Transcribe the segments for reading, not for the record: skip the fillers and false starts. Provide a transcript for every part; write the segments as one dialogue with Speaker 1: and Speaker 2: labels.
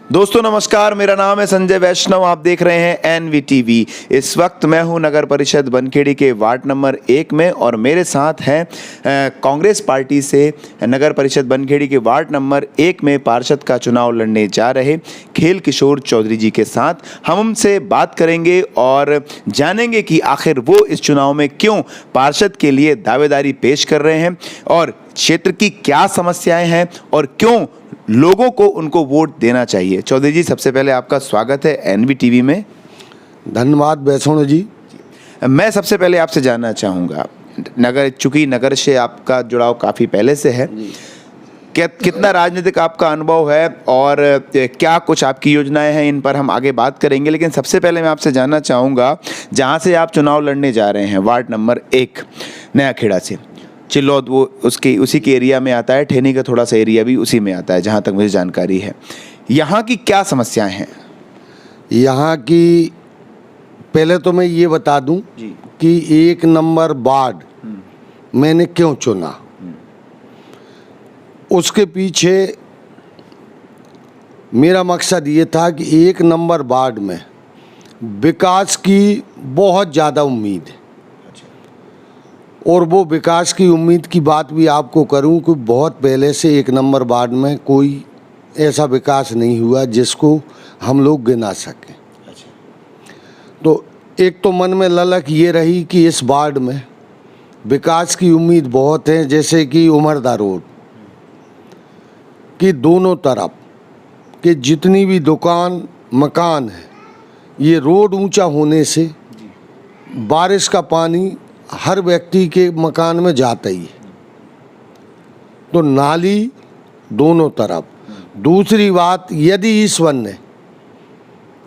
Speaker 1: दोस्तों नमस्कार, मेरा नाम है संजय वैष्णव। आप देख रहे हैं एनवीटीवी। इस वक्त मैं हूं नगर परिषद बनखेड़ी के वार्ड नंबर 1 में और मेरे साथ हैं कांग्रेस पार्टी से नगर परिषद बनखेड़ी के वार्ड नंबर 1 में पार्षद का चुनाव लड़ने जा रहे खेल किशोर चौधरी जी के साथ हम उनसे बात करेंगे और जानेंगे कि आखिर वो इस चुनाव में क्यों पार्षद के लिए दावेदारी पेश कर रहे हैं और क्षेत्र की क्या समस्याएं हैं और क्यों लोगों को उनको वोट देना चाहिए। चौधरी जी, सबसे पहले आपका स्वागत है एनवीटीवी में।
Speaker 2: धन्यवाद वैष्णव जी।
Speaker 1: मैं सबसे पहले आपसे जानना चाहूँगा, चूंकि नगर से आपका जुड़ाव काफ़ी पहले से है, कितना राजनीतिक आपका अनुभव है और क्या कुछ आपकी योजनाएं हैं, इन पर हम आगे बात करेंगे। लेकिन सबसे पहले मैं आपसे जानना चाहूँगा, जहाँ से आप चुनाव लड़ने जा रहे हैं वार्ड नंबर 1 नया खेड़ा से, चिल्लौद वो उसी के एरिया में आता है, ठेनी का थोड़ा सा एरिया भी उसी में आता है जहाँ तक मुझे जानकारी है। यहाँ की क्या समस्याएं हैं?
Speaker 2: यहाँ की पहले तो मैं ये बता दूं कि 1 नंबर वार्ड मैंने क्यों चुना। उसके पीछे मेरा मकसद ये था कि 1 नंबर वार्ड में विकास की बहुत ज़्यादा उम्मीद है और वो विकास की उम्मीद की बात भी आपको करूं कि बहुत पहले से 1 नंबर वार्ड में कोई ऐसा विकास नहीं हुआ जिसको हम लोग गिना सकें। तो एक तो मन में ललक ये रही कि इस वार्ड में विकास की उम्मीद बहुत है, जैसे कि उमरदा रोड की दोनों तरफ के जितनी भी दुकान मकान है, ये रोड ऊंचा होने से बारिश का पानी हर व्यक्ति के मकान में जाता ही है, तो नाली दोनों तरफ। दूसरी बात, यदि ईश्वर ने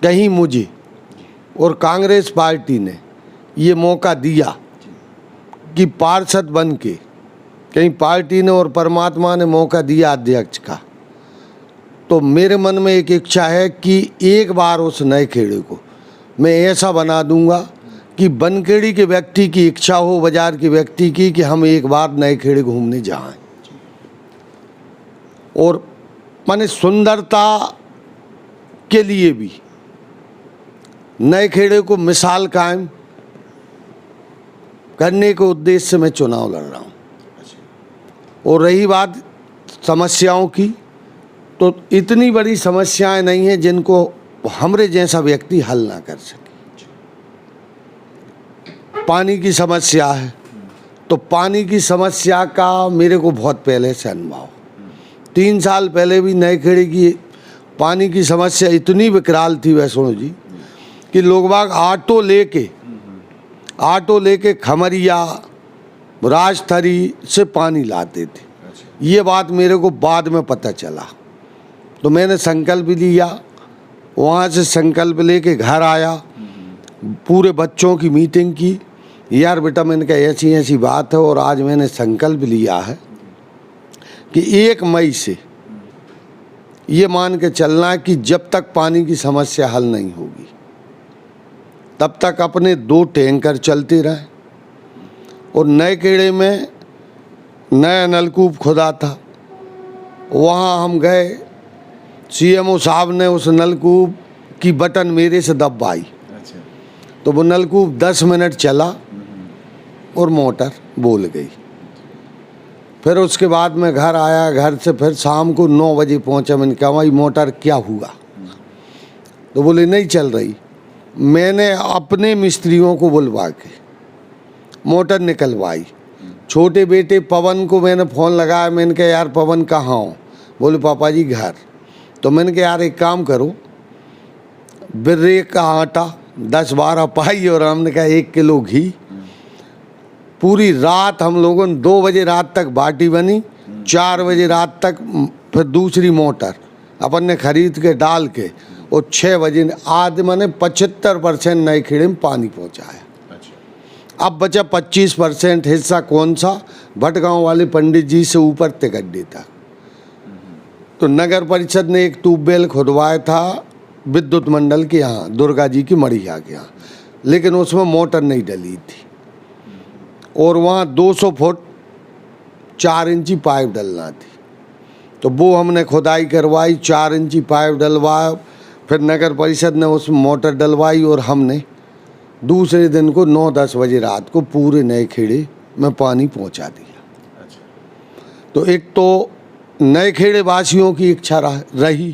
Speaker 2: कहीं मुझे और कांग्रेस पार्टी ने ये मौका दिया कि पार्षद बन के, कहीं पार्टी ने और परमात्मा ने मौका दिया अध्यक्ष का, तो मेरे मन में एक इच्छा है कि एक बार उस नए खेड़े को मैं ऐसा बना दूंगा कि बनखेड़ी के व्यक्ति की इच्छा हो, बाजार के व्यक्ति की, कि हम एक बार नए खेड़े घूमने जाएं। और माने सुंदरता के लिए भी नए खेड़े को मिसाल कायम करने के उद्देश्य से मैं चुनाव लड़ रहा हूं। और रही बात समस्याओं की, तो इतनी बड़ी समस्याएं नहीं हैं जिनको हमरे जैसा व्यक्ति हल ना कर सके। पानी की समस्या है, तो पानी की समस्या का मेरे को बहुत पहले से अनुभव। 3 साल पहले भी नए खेड़े की पानी की समस्या इतनी विकराल थी वैष्णव जी कि लोग बाग ऑटो लेके खमरिया राजथरी से पानी लाते थे। ये बात मेरे को बाद में पता चला, तो मैंने संकल्प लिया, वहाँ से संकल्प लेके घर आया, पूरे बच्चों की मीटिंग की, यार बेटा मैंने कहा ऐसी ऐसी बात है, और आज मैंने संकल्प लिया है कि 1 मई से ये मान के चलना है कि जब तक पानी की समस्या हल नहीं होगी तब तक अपने 2 टैंकर चलते रहे। और नए खेड़े में नया नलकूप खुदा था, वहाँ हम गए, सीएमओ साहब ने उस नलकूप की बटन मेरे से दबाई, तो वो नलकूप 10 मिनट चला और मोटर बोल गई। फिर उसके बाद मैं घर आया, घर से फिर शाम को 9 बजे पहुंचा। मैंने कहा भाई मोटर क्या हुआ, तो बोले नहीं चल रही। मैंने अपने मिस्त्रियों को बुलवा के मोटर निकलवाई। छोटे बेटे पवन को मैंने फ़ोन लगाया, मैंने कहा यार पवन कहाँ हो, बोले पापा जी घर। तो मैंने कहा यार एक काम करो, बिर्रे का आटा 10-12 पाई और हमने कहा 1 किलो घी। पूरी रात हम लोगों ने 2 बजे रात तक बाटी बनी, 4 बजे रात तक फिर दूसरी मोटर अपन ने खरीद के डाल के, और 6 बजे आज मैंने 75% नए खेड़े में पानी पहुंचाया। अब बचा 25% हिस्सा, कौन सा, भटगांव वाले पंडित जी से ऊपर तिगड्डी तक। तो नगर परिषद ने एक ट्यूबवेल खुदवाया था विद्युत मंडल के यहाँ, दुर्गा जी की मड़िया के यहाँ, लेकिन उसमें मोटर नहीं डली थी, और वहाँ 200 फुट 4 इंची पाइप डलना थी। तो वो हमने खुदाई करवाई, 4 इंची पाइप डलवाया, फिर नगर परिषद ने उसमें मोटर डलवाई और हमने दूसरे दिन को 9-10 बजे रात को पूरे नए खेड़े में पानी पहुंचा दिया। तो एक तो नए खेड़े वासियों की इच्छा रही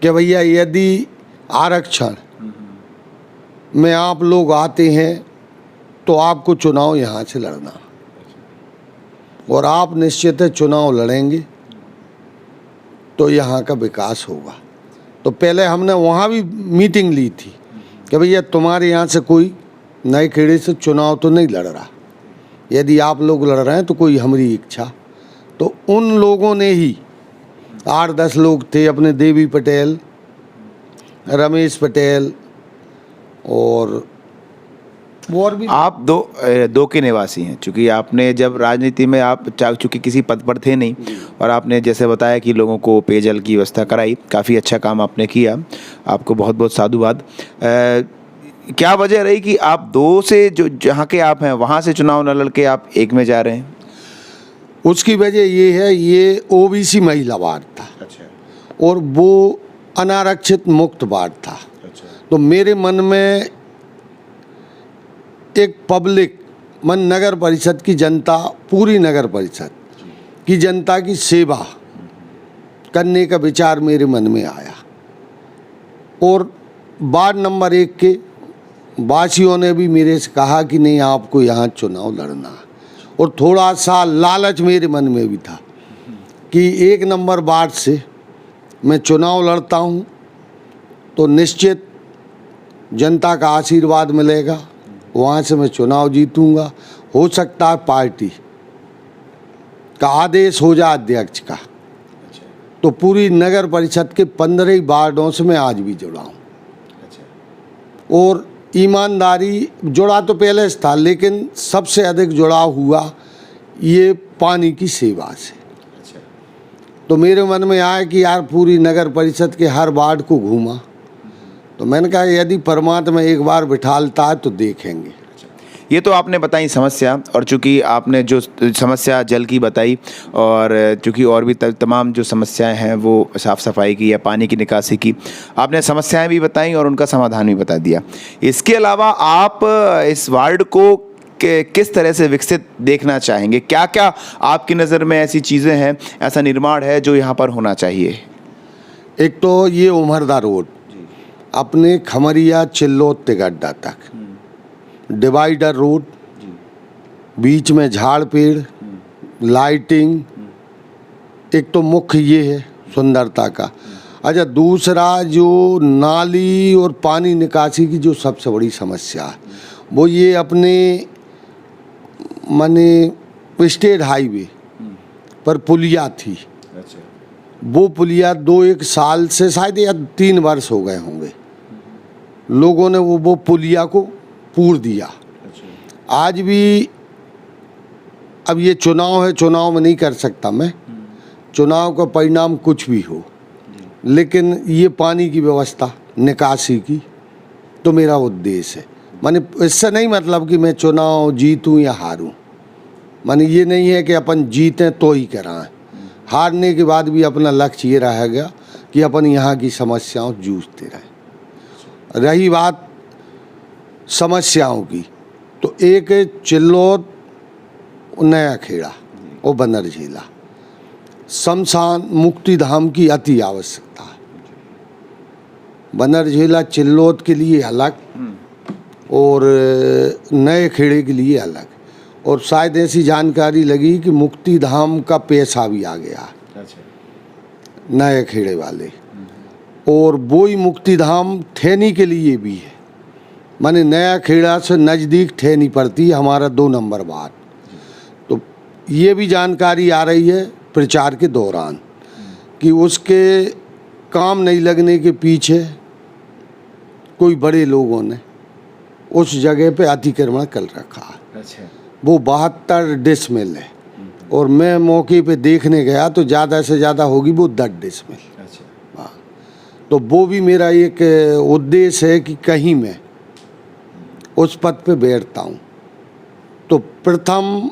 Speaker 2: कि भैया यदि आरक्षण में आप लोग आते हैं तो आपको चुनाव यहाँ से लड़ना, और आप निश्चित है चुनाव लड़ेंगे तो यहाँ का विकास होगा। तो पहले हमने वहाँ भी मीटिंग ली थी कि भैया तुम्हारे यहाँ से कोई नए खेड़े से चुनाव तो नहीं लड़ रहा, यदि आप लोग लड़ रहे हैं तो कोई हमारी इच्छा। तो उन लोगों ने ही 8-10 लोग थे, अपने देवी पटेल, रमेश पटेल और भी।
Speaker 1: आप दो के निवासी हैं, चूँकि आपने जब राजनीति में आप चूँकि किसी पद पर थे नहीं, और आपने जैसे बताया कि लोगों को पेयजल की व्यवस्था कराई, काफ़ी अच्छा काम आपने किया, आपको बहुत बहुत साधुवाद। क्या वजह रही कि आप 2 से जो जहाँ के आप हैं वहाँ से चुनाव न लड़के आप 1 में जा रहे हैं?
Speaker 2: उसकी वजह ये है, ये ओबीसी महिला वार्ड था।
Speaker 1: अच्छा।
Speaker 2: और वो अनारक्षित मुक्त वार्ड था।
Speaker 1: अच्छा।
Speaker 2: तो मेरे मन में एक पब्लिक मन, नगर परिषद की जनता, पूरी नगर परिषद की जनता की सेवा करने का विचार मेरे मन में आया, और वार्ड नंबर 1 के वासियों ने भी मेरे से कहा कि नहीं आपको यहाँ चुनाव लड़ना है। और थोड़ा सा लालच मेरे मन में भी था कि 1 नंबर वार्ड से मैं चुनाव लड़ता हूँ तो निश्चित जनता का आशीर्वाद मिलेगा, वहाँ से मैं चुनाव जीतूँगा। हो सकता है पार्टी का आदेश हो जाए अध्यक्ष का, तो पूरी नगर परिषद के 15 ही वार्डों से मैं आज भी जुड़ा हूँ। और ईमानदारी जुड़ा तो पहले से था, लेकिन सबसे अधिक जुड़ाव हुआ ये पानी की सेवा से। तो मेरे मन में आया कि यार पूरी नगर परिषद के हर वार्ड को घूमा, तो मैंने कहा यदि परमात्मा एक बार बिठालता है तो देखेंगे।
Speaker 1: ये तो आपने बताई समस्या, और चूंकि आपने जो समस्या जल की बताई, और चूंकि और भी तमाम जो समस्याएं हैं वो साफ़ सफाई की या पानी की निकासी की, आपने समस्याएं भी बताई और उनका समाधान भी बता दिया। इसके अलावा आप इस वार्ड को किस तरह से विकसित देखना चाहेंगे? क्या क्या आपकी नज़र में ऐसी चीज़ें हैं, ऐसा निर्माण है जो यहाँ पर होना चाहिए?
Speaker 2: एक तो ये उमरदा रोड अपने खमरिया चिल्लोत तिगड्डा तक, डिवाइडर रोड, बीच में झाड़ पेड़, लाइटिंग, एक तो मुख्य ये है सुंदरता का। अच्छा, दूसरा जो नाली और पानी निकासी की जो सबसे बड़ी समस्या है वो ये अपने माने स्टेट हाईवे पर पुलिया थी।
Speaker 1: अच्छा।
Speaker 2: वो पुलिया 2-1 साल से शायद या 3 वर्ष हो गए होंगे, लोगों ने वो पुलिया को पूर दिया।
Speaker 1: अच्छा।
Speaker 2: आज भी, अब ये चुनाव है, चुनाव में नहीं कर सकता मैं, चुनाव का परिणाम कुछ भी हो, लेकिन ये पानी की व्यवस्था, निकासी की तो मेरा उद्देश्य है। माने इससे नहीं मतलब कि मैं चुनाव जीतूं या हारूं, माने ये नहीं है कि अपन जीतें तो ही कराएं, हारने के बाद भी अपना लक्ष्य ये रहेगा कि अपन यहाँ की समस्याओं जूझते रहें। रही बात समस्याओं की, तो एक चिल्लोत, नया खेड़ा और बनरझीला, शमशान मुक्तिधाम की अति आवश्यकता है। बनरझीला चिल्लोत के लिए अलग और नए खेड़े के लिए अलग, और शायद ऐसी जानकारी लगी कि मुक्तिधाम का पैसा भी आ गया नए खेड़े वाले, और वो ही मुक्तिधाम ठेनी के लिए भी है। माने नया खेड़ा से नज़दीक ठेनी पड़ती है हमारा 2 नंबर वार्ड। तो ये भी जानकारी आ रही है प्रचार के दौरान कि उसके काम नहीं लगने के पीछे कोई बड़े लोगों ने उस जगह पे अतिक्रमण कर रखा है।
Speaker 1: अच्छा। वो
Speaker 2: 72 डिसमिल है, और मैं मौके पे देखने गया तो ज़्यादा से ज़्यादा होगी वो 10 डिसमिल।
Speaker 1: अच्छा।
Speaker 2: हाँ, तो वो भी मेरा एक उद्देश्य है कि कहीं मैं उस पद पे बैठता हूँ तो प्रथम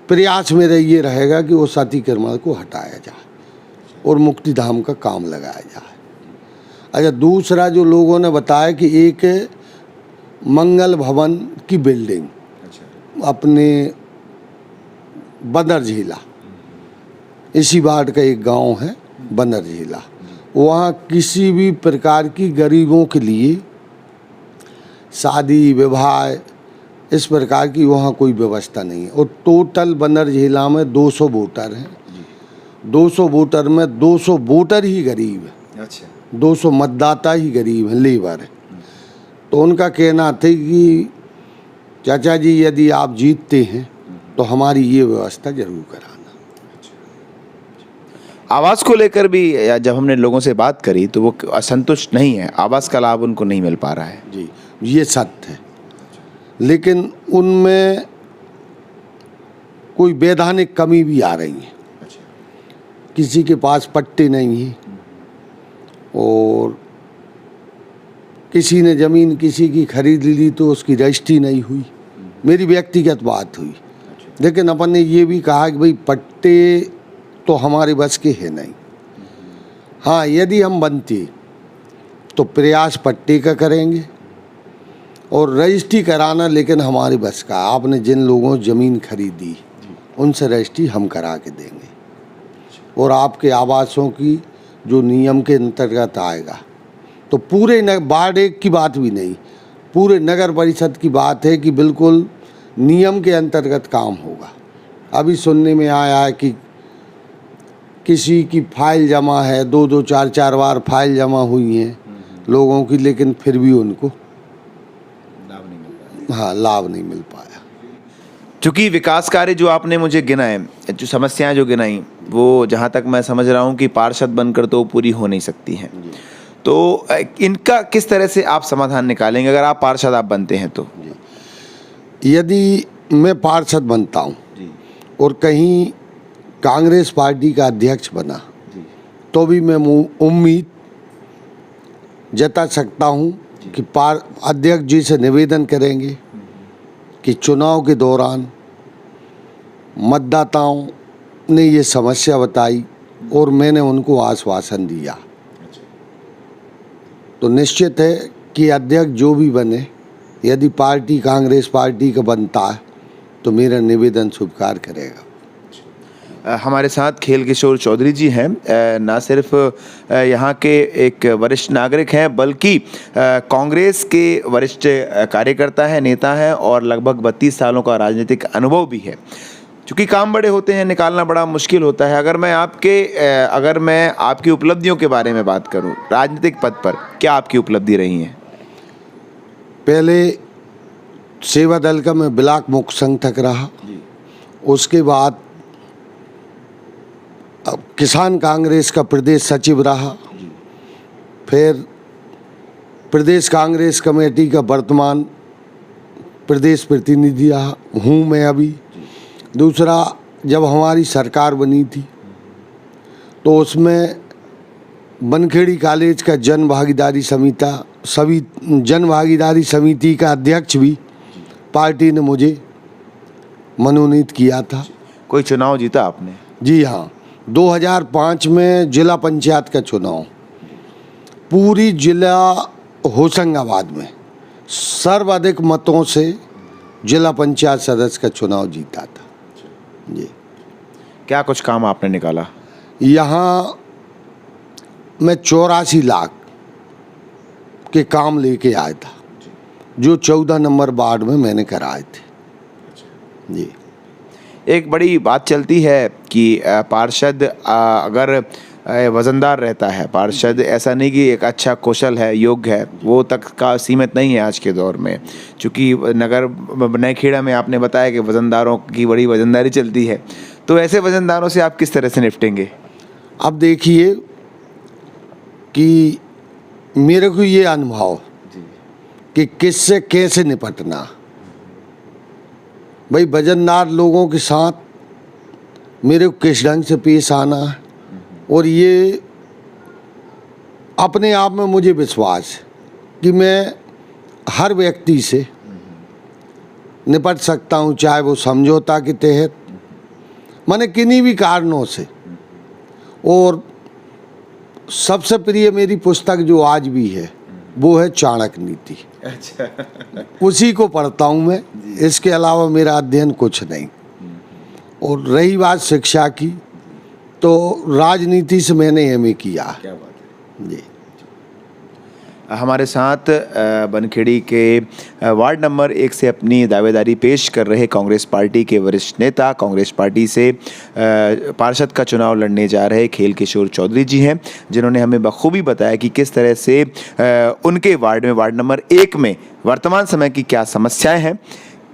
Speaker 2: प्रयास मेरा ये रहेगा कि उस अतिक्रमण को हटाया जाए और मुक्तिधाम का काम लगाया जाए। अच्छा, दूसरा जो लोगों ने बताया कि एक मंगल भवन की बिल्डिंग अपने बंदर झीला, इसी वार्ड का एक गांव है बंदर झीला, वहाँ किसी भी प्रकार की गरीबों के लिए शादी विवाह इस प्रकार की वहाँ कोई व्यवस्था नहीं है। और टोटल बंदर झीला में 200 वोटर हैं। 200 वोटर में 200 वोटर ही गरीब है।
Speaker 1: अच्छा,
Speaker 2: 200 मतदाता ही गरीब हैं, लेबर है। तो उनका कहना था कि चाचा जी यदि आप जीतते हैं तो हमारी ये व्यवस्था जरूर कराना।
Speaker 1: आवास को लेकर भी जब हमने लोगों से बात करी तो वो असंतुष्ट नहीं है, आवास का लाभ उनको नहीं मिल पा रहा है।
Speaker 2: जी, ये सत्य है, लेकिन उनमें कोई वैधानिक कमी भी आ रही है। किसी के पास पट्टे नहीं है और किसी ने ज़मीन किसी की खरीद ली तो उसकी रजिस्ट्री नहीं हुई। मेरी व्यक्तिगत बात हुई, लेकिन अपन ने ये भी कहा कि भाई पट्टे तो हमारे बस के है नहीं। हाँ, यदि हम बनते तो प्रयास पट्टे का करेंगे और रजिस्ट्री कराना लेकिन हमारे बस का। आपने जिन लोगों ज़मीन खरीदी उनसे रजिस्ट्री हम करा के देंगे और आपके आवासों की जो नियम के अंतर्गत आएगा तो पूरे वार्ड एक की बात भी नहीं, पूरे नगर परिषद की बात है कि बिल्कुल नियम के अंतर्गत काम होगा। अभी सुनने में आया है कि किसी की फाइल जमा है, 2-2 4-4 बार फाइल जमा हुई हैं लोगों की, लेकिन फिर भी उनको लाभ नहीं मिल पाया।
Speaker 1: क्योंकि विकास कार्य जो आपने मुझे गिनाए, जो समस्याएं जो गिनाई, वो जहाँ तक मैं समझ रहा हूँ कि पार्षद बनकर तो पूरी हो नहीं सकती हैं। तो इनका किस तरह से आप समाधान निकालेंगे अगर आप पार्षद आप बनते हैं तो?
Speaker 2: यदि मैं पार्षद बनता हूँ और कहीं कांग्रेस पार्टी का अध्यक्ष बना तो भी मैं उम्मीद जता सकता हूँ कि अध्यक्ष जी से निवेदन करेंगे कि चुनाव के दौरान मतदाताओं ने ये समस्या बताई और मैंने उनको आश्वासन दिया, तो निश्चित है कि अध्यक्ष जो भी बने, यदि पार्टी कांग्रेस पार्टी का बनता है तो मेरा निवेदन स्वीकार करेगा।
Speaker 1: हमारे साथ खेल किशोर चौधरी जी हैं, ना सिर्फ यहाँ के एक वरिष्ठ नागरिक हैं बल्कि कांग्रेस के वरिष्ठ कार्यकर्ता हैं, नेता हैं और लगभग 32 सालों का राजनीतिक अनुभव भी है। चूँकि काम बड़े होते हैं, निकालना बड़ा मुश्किल होता है। अगर मैं आपकी उपलब्धियों के बारे में बात करूँ राजनीतिक पद पर, क्या आपकी उपलब्धि रही हैं?
Speaker 2: पहले सेवा दल का मैं ब्लॉक मुख्य संगठक रहा, उसके बाद अब किसान कांग्रेस का प्रदेश सचिव रहा, फिर प्रदेश कांग्रेस कमेटी का वर्तमान प्रदेश प्रतिनिधि हूँ मैं अभी। दूसरा, जब हमारी सरकार बनी थी तो उसमें बनखेड़ी कॉलेज का जन भागीदारी समिति का अध्यक्ष भी पार्टी ने मुझे मनोनीत किया था।
Speaker 1: कोई चुनाव जीता आपने?
Speaker 2: जी हाँ, 2005 में जिला पंचायत का चुनाव पूरी जिला होशंगाबाद में सर्वाधिक मतों से जिला पंचायत सदस्य का चुनाव जीता था। जी,
Speaker 1: क्या कुछ काम आपने निकाला?
Speaker 2: यहाँ मैं 84 लाख के काम लेके आया था जो 14 नंबर वार्ड में मैंने कराए थे। जी,
Speaker 1: एक बड़ी बात चलती है कि पार्षद अगर वज़नदार रहता है, पार्षद ऐसा नहीं कि एक अच्छा कौशल है, योग्य है, वो तक का सीमित नहीं है आज के दौर में। चूँकि नगर नैखेड़ा में आपने बताया कि वज़नदारों की बड़ी वज़नदारी चलती है, तो ऐसे वज़नदारों से आप किस तरह से निपटेंगे?
Speaker 2: अब देखिए कि मेरे को ये अनुभव कि किससे कैसे निपटना। भाई, वजनदार लोगों के साथ मेरे को किस ढंग से पेश आना है, और ये अपने आप में मुझे विश्वास है कि मैं हर व्यक्ति से निपट सकता हूँ, चाहे वो समझौता के तहत मैंने किन्हीं भी कारणों से। और सबसे प्रिय मेरी पुस्तक जो आज भी है वो है चाणक्य नीति।
Speaker 1: अच्छा।
Speaker 2: उसी को पढ़ता हूँ मैं, इसके अलावा मेरा अध्ययन कुछ नहीं। और रही बात शिक्षा की, तो राजनीति से मैंने एमए किया।
Speaker 1: क्या बात है
Speaker 2: जी।
Speaker 1: हमारे साथ बनखेड़ी के वार्ड नंबर 1 से अपनी दावेदारी पेश कर रहे कांग्रेस पार्टी के वरिष्ठ नेता, कांग्रेस पार्टी से पार्षद का चुनाव लड़ने जा रहे खेल किशोर चौधरी जी हैं, जिन्होंने हमें बखूबी बताया कि किस तरह से उनके वार्ड में, वार्ड नंबर 1 में वर्तमान समय की क्या समस्याएं हैं,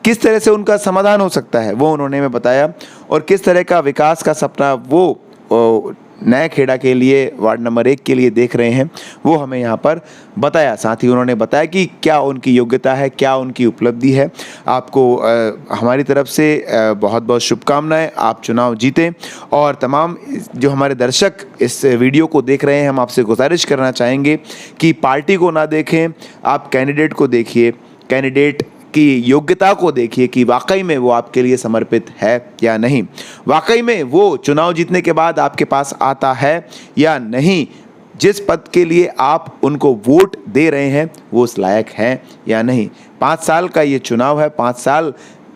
Speaker 1: किस तरह से उनका समाधान हो सकता है, वो उन्होंने हमें बताया। और किस तरह का विकास का सपना वो नया खेड़ा के लिए, वार्ड नंबर 1 के लिए देख रहे हैं, वो हमें यहाँ पर बताया। साथ ही उन्होंने बताया कि क्या उनकी योग्यता है, क्या उनकी उपलब्धि है। आपको हमारी तरफ से बहुत बहुत शुभकामनाएं, आप चुनाव जीतें। और तमाम जो हमारे दर्शक इस वीडियो को देख रहे हैं, हम आपसे गुजारिश करना चाहेंगे कि पार्टी को ना देखें, आप कैंडिडेट को देखिए, कैंडिडेट की योग्यता को देखिए कि वाकई में वो आपके लिए समर्पित है या नहीं, वाकई में वो चुनाव जीतने के बाद आपके पास आता है या नहीं, जिस पद के लिए आप उनको वोट दे रहे हैं वो उस लायक हैं या नहीं। 5 साल का ये चुनाव है, 5 साल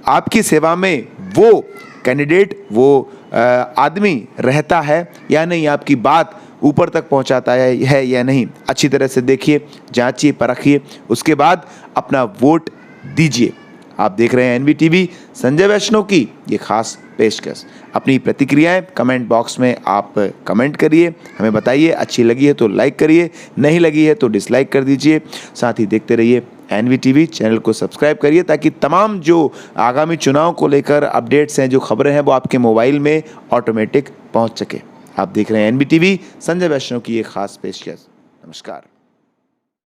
Speaker 1: आपकी सेवा में वो कैंडिडेट, वो आदमी रहता है या नहीं, आपकी बात ऊपर तक पहुंचाता है या नहीं। अच्छी तरह से देखिए, जांचिए, परखिए, उसके बाद अपना वोट दीजिए। आप देख रहे हैं एनवीटीवी, संजय वैष्णव की ये खास पेशकश। अपनी प्रतिक्रियाएं कमेंट बॉक्स में आप कमेंट करिए, हमें बताइए। अच्छी लगी है तो लाइक करिए, नहीं लगी है तो डिसलाइक कर दीजिए। साथ ही देखते रहिए एनवीटीवी, चैनल को सब्सक्राइब करिए ताकि तमाम जो आगामी चुनाव को लेकर अपडेट्स हैं, जो खबरें हैं, वो आपके मोबाइल में ऑटोमेटिक पहुँच सके। आप देख रहे हैं एनवीटीवी, संजय वैष्णव की ये खास पेशकश। नमस्कार।